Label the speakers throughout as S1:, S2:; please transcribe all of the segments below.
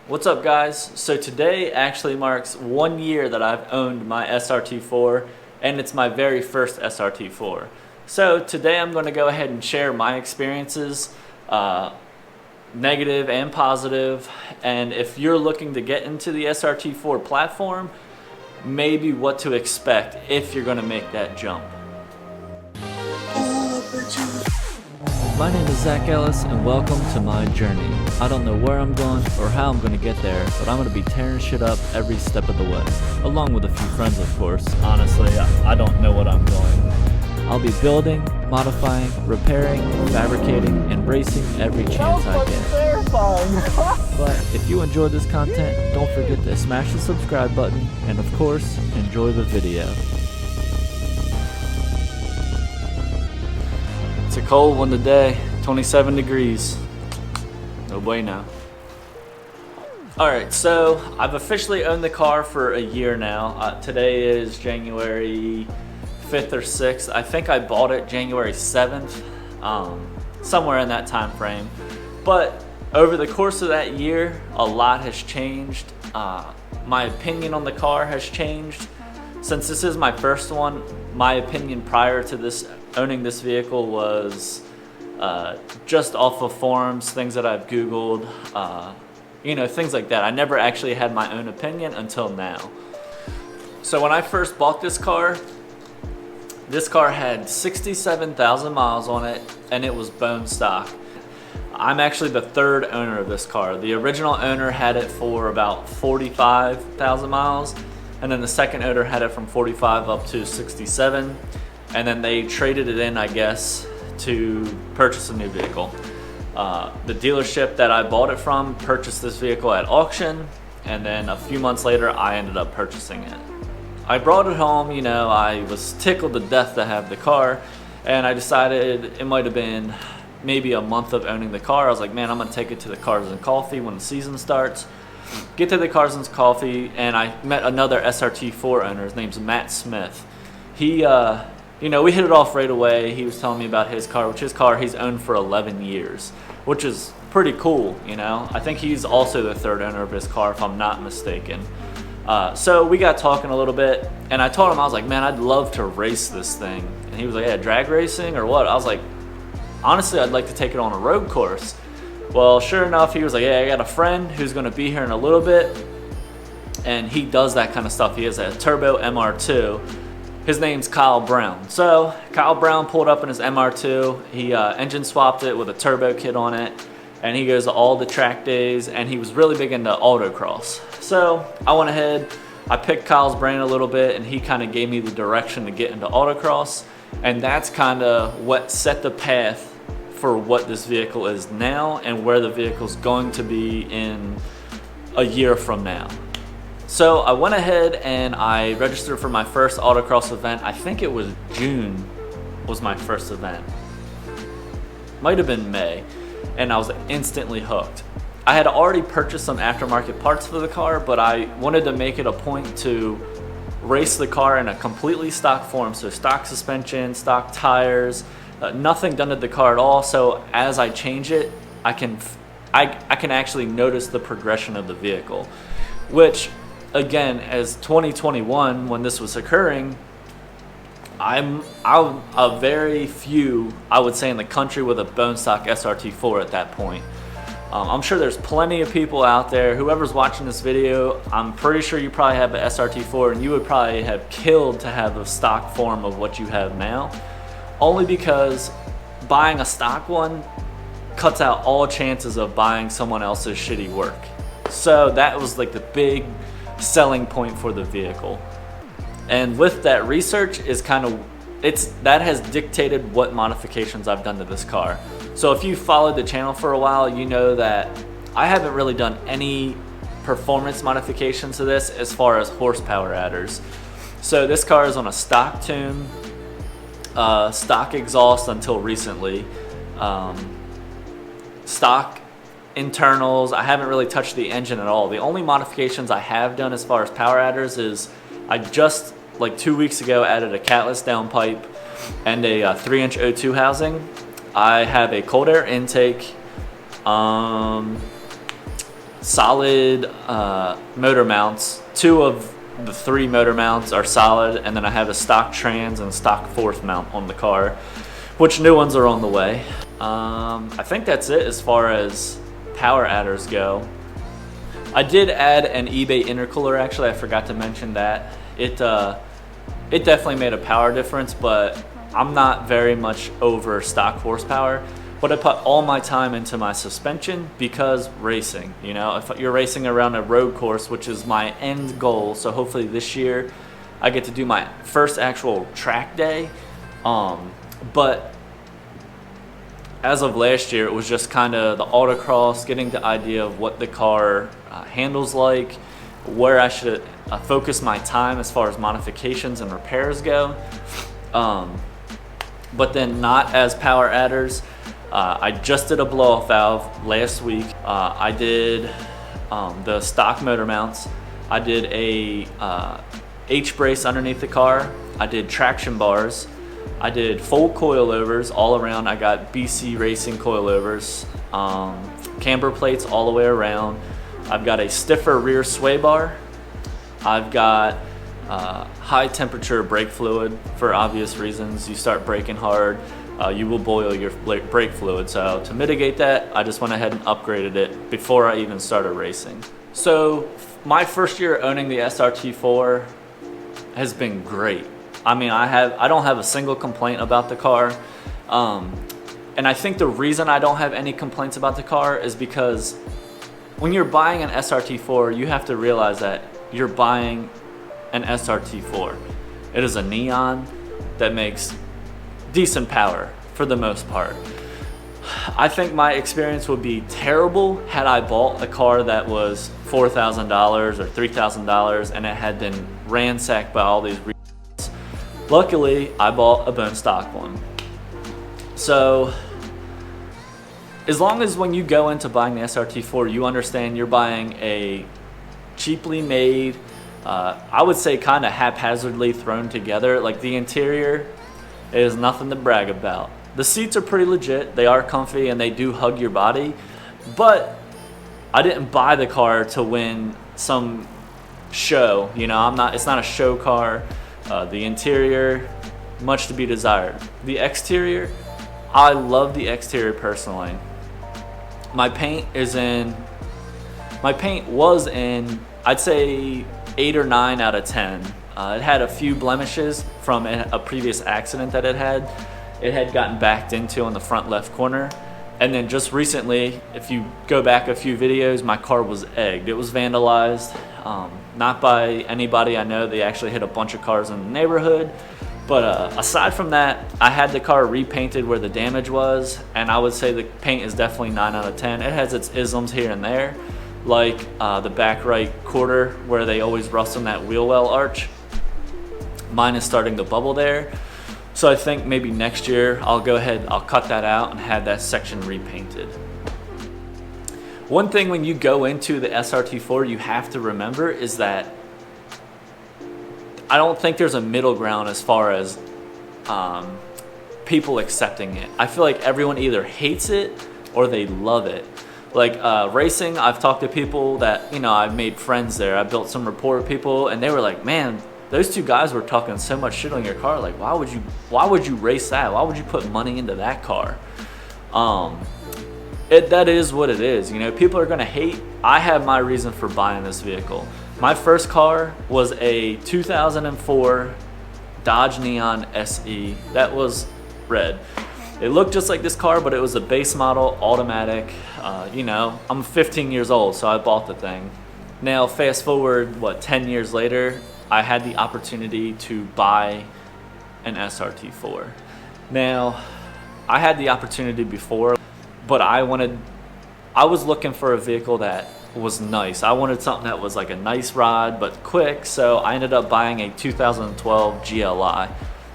S1: What's up, guys? So today actually marks 1 year that I've owned my SRT4, and it's my very first SRT4. So today I'm going to go ahead and share my experiences, negative and positive, and if you're looking to get into the SRT4 platform, maybe what to expect if you're going to make that jump. My name is Zach Ellis, and welcome to my journey. I don't know where I'm going or how I'm going to get there, but I'm going to be tearing shit up every step of the way, along with a few friends, of course. Honestly, I don't know what I'm doing. I'll be building, modifying, repairing, fabricating, and racing every chance I get. Terrifying. But if you enjoyed this content, don't forget to smash the subscribe button, and of course, enjoy the video. It's a cold one today, 27 degrees. No bueno. Alright, so I've officially owned the car for a year now. Today is January 5th or 6th. I think I bought it January 7th, somewhere in that time frame. But over the course of that year, a lot has changed. My opinion on the car has changed. Since this is my first one, my opinion prior to owning this vehicle was just off of forums, things that I've Googled, things like that. I never actually had my own opinion until now. So when I first bought this car had 67,000 miles on it, and it was bone stock. I'm actually the third owner of this car. The original owner had it for about 45,000 miles, and then the second owner had it from 45 up to 67, and then they traded it in, I guess, to purchase a new vehicle. The dealership that I bought it from purchased this vehicle at auction, and then a few months later I ended up purchasing it. I brought it home, I was tickled to death to have the car, and I decided it might have been maybe a month of owning the car. I was like, man, I'm gonna take it to the Cars and Coffee when the season starts. Get to the Cars and Coffee, and I met another SRT4 owner. His name's Matt Smith. He, we hit it off right away. He was telling me about his car, which he's owned for 11 years, which is pretty cool, I think he's also the third owner of his car, if I'm not mistaken. So we got talking a little bit, and I told him, I was like, man, I'd love to race this thing. And he was like, yeah, drag racing or what? I was like, honestly, I'd like to take it on a road course. Well, sure enough, he was like, yeah, I got a friend who's going to be here in a little bit, and he does that kind of stuff. He has a turbo MR2. His name's Kyle Brown. So Kyle Brown pulled up in his MR2. He engine swapped it with a turbo kit on it, and he goes to all the track days, and he was really big into autocross. So I went ahead, I picked Kyle's brain a little bit, and he kind of gave me the direction to get into autocross, and that's kind of what set the path for what this vehicle is now and where the vehicle's going to be in a year from now. So I went ahead and I registered for my first autocross event. I think it was June was my first event. Might have been May, and I was instantly hooked. I had already purchased some aftermarket parts for the car, but I wanted to make it a point to race the car in a completely stock form. So stock suspension, stock tires, nothing done to the car at all. So as I change it, I can actually notice the progression of the vehicle, which again, as 2021, when this was occurring, I'm a very few, I would say, in the country with a bone stock SRT4 at that point. I'm sure there's plenty of people out there, whoever's watching this video, I'm pretty sure you probably have an SRT4 and you would probably have killed to have a stock form of what you have now. Only because buying a stock one cuts out all chances of buying someone else's shitty work. So that was like the big selling point for the vehicle. And with that research is that has dictated what modifications I've done to this car. So if you followed the channel for a while, you know that I haven't really done any performance modifications to this as far as horsepower adders. So this car is on a stock tune, stock exhaust until recently, stock internals. I haven't really touched the engine at all. The only modifications I have done as far as power adders is I just like 2 weeks ago added a CATLESS downpipe and a 3-inch O2 housing. I have a cold air intake. solid motor mounts. 2 of the 3 motor mounts are solid, and then I have a stock trans and stock fourth mount on the car, which new ones are on the way. I think that's it as far as power adders go. I did add an eBay intercooler, actually. I forgot to mention that. It definitely made a power difference, but I'm not very much over stock horsepower. But I put all my time into my suspension because racing, you know, if you're racing around a road course, which is my end goal, so hopefully this year I get to do my first actual track day. But as of last year, it was just kind of the autocross, getting the idea of what the car handles like, where I should focus my time as far as modifications and repairs go. But then not as power adders. I just did a blow-off valve last week. I did the stock motor mounts. I did a H-brace underneath the car. I did traction bars. I did full coilovers all around. I got BC Racing coilovers, camber plates all the way around. I've got a stiffer rear sway bar. I've got high temperature brake fluid for obvious reasons. You start braking hard, you will boil your brake fluid. So to mitigate that, I just went ahead and upgraded it before I even started racing. So my first year owning the SRT4 has been great. I mean, I don't have a single complaint about the car. And I think the reason I don't have any complaints about the car is because when you're buying an SRT4, you have to realize that you're buying an SRT4. It is a neon that makes decent power for the most part. I think my experience would be terrible had I bought a car that was $4,000 or $3,000 and it had been ransacked by all these. Luckily, I bought a bone stock one. So as long as when you go into buying the SRT4, you understand you're buying a cheaply made, I would say kind of haphazardly thrown together. Like the interior is nothing to brag about. The seats are pretty legit. They are comfy and they do hug your body. But I didn't buy the car to win some show. You know, it's not a show car. The interior, much to be desired. The exterior, I love the exterior personally. My paint was in, I'd say 8 or 9 out of 10. It had a few blemishes from a previous accident that it had. It had gotten backed into on the front left corner. And then just recently, if you go back a few videos, my car was egged. It was vandalized, not by anybody I know. They actually hit a bunch of cars in the neighborhood. But aside from that, I had the car repainted where the damage was, and I would say the paint is definitely 9 out of 10. It has its isms here and there, like the back right quarter where they always rust on that wheel well arch. Mine is starting to bubble there. So I think maybe next year I'll go ahead, I'll cut that out and have that section repainted. One thing when you go into the SRT4 you have to remember is that I don't think there's a middle ground as far as people accepting it. I feel like everyone either hates it or they love it. Like racing, I've talked to people that, you know, I've made friends there. I built some rapport with people and they were like, man, those two guys were talking so much shit on your car. Like, why would you race that? Why would you put money into that car? That is what it is. You know, people are gonna hate. I have my reason for buying this vehicle. My first car was a 2004 Dodge Neon SE that was red. It looked just like this car, but it was a base model, automatic. You know, I'm 15 years old, so I bought the thing. Now, fast forward, 10 years later, I had the opportunity to buy an SRT4. Now, I had the opportunity before, but I was looking for a vehicle that was nice. I wanted something that was like a nice ride, but quick, so I ended up buying a 2012 GLI,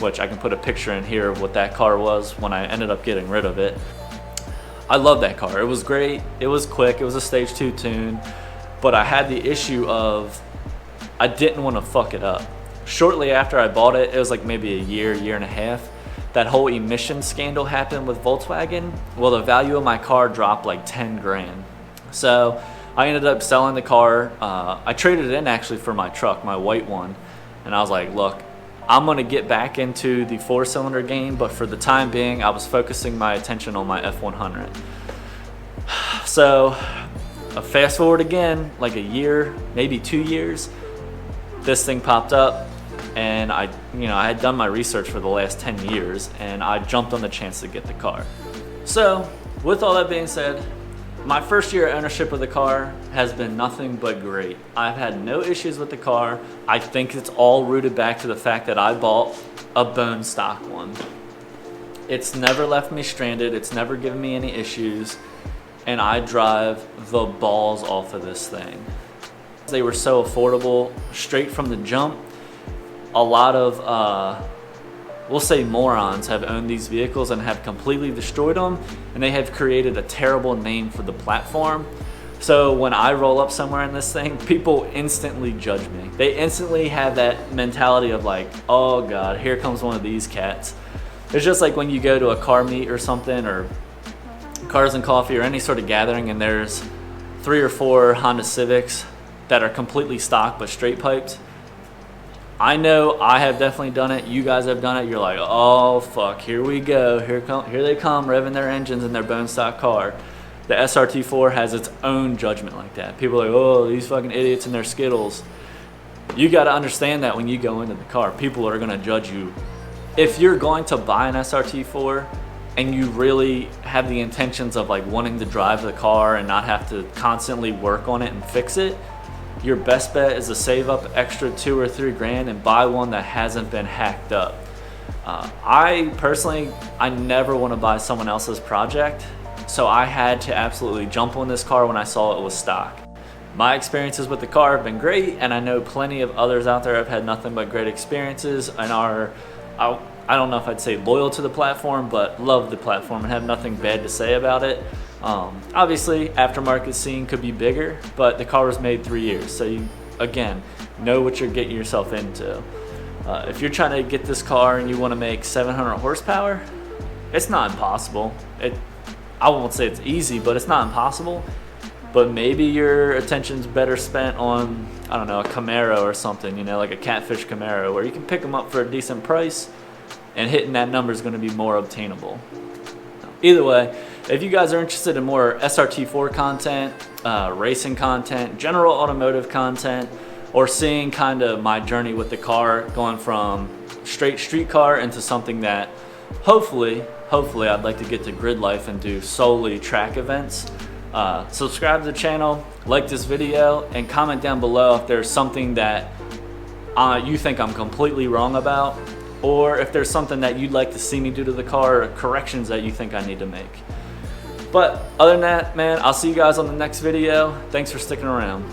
S1: which I can put a picture in here of what that car was when I ended up getting rid of it. I love that car. It was great. It was quick. It was a stage 2 tune, but I had the issue of I didn't want to fuck it up. Shortly after I bought it, it was like maybe a year and a half, that whole emission scandal happened with Volkswagen. Well, the value of my car dropped like 10 grand. So I ended up selling the car. I traded it in actually for my truck, my white one. And I was like, look, I'm gonna get back into the 4-cylinder game, but for the time being, I was focusing my attention on my F100. So fast forward again, like a year, maybe 2 years, this thing popped up, and I had done my research for the last 10 years, and I jumped on the chance to get the car. So with all that being said, my first year of ownership of the car has been nothing but great. I've had no issues with the car. I think it's all rooted back to the fact that I bought a bone stock one. It's never left me stranded. It's never given me any issues. And I drive the balls off of this thing. They were so affordable straight from the jump. A lot of we'll say morons have owned these vehicles and have completely destroyed them, and they have created a terrible name for the platform. So when I roll up somewhere in this thing, people instantly judge me. They instantly have that mentality of like, oh God, here comes one of these cats. It's just like when you go to a car meet or something, or Cars and Coffee, or any sort of gathering, and there's 3 or 4 Honda Civics that are completely stock but straight piped. I know I have definitely done it. You guys have done it. You're like, oh fuck, here we go. Here they come, revving their engines in their bone stock car. The SRT4 has its own judgment like that. People are like, oh, these fucking idiots in their Skittles. You got to understand that when you go into the car, people are going to judge you. If you're going to buy an SRT4 and you really have the intentions of like wanting to drive the car and not have to constantly work on it and fix it, your best bet is to save up extra 2 or 3 grand and buy one that hasn't been hacked up. I personally, I never want to buy someone else's project, so I had to absolutely jump on this car when I saw it was stock. My experiences with the car have been great, and I know plenty of others out there have had nothing but great experiences and are, I don't know if I'd say loyal to the platform, but love the platform and have nothing bad to say about it. Obviously, aftermarket scene could be bigger, but the car was made 3 years, so you, again, know what you're getting yourself into. If you're trying to get this car and you want to make 700 horsepower, it's not impossible. I won't say it's easy, but it's not impossible. But maybe your attention's better spent on, I don't know, a Camaro or something, you know, like a Catfish Camaro, where you can pick them up for a decent price, and hitting that number is going to be more obtainable. Either way, if you guys are interested in more SRT4 content, racing content, general automotive content, or seeing kind of my journey with the car going from straight street car into something that hopefully I'd like to get to grid life and do solely track events, subscribe to the channel, like this video, and comment down below if there's something that you think I'm completely wrong about, or if there's something that you'd like to see me do to the car, or corrections that you think I need to make. But other than that, man, I'll see you guys on the next video. Thanks for sticking around.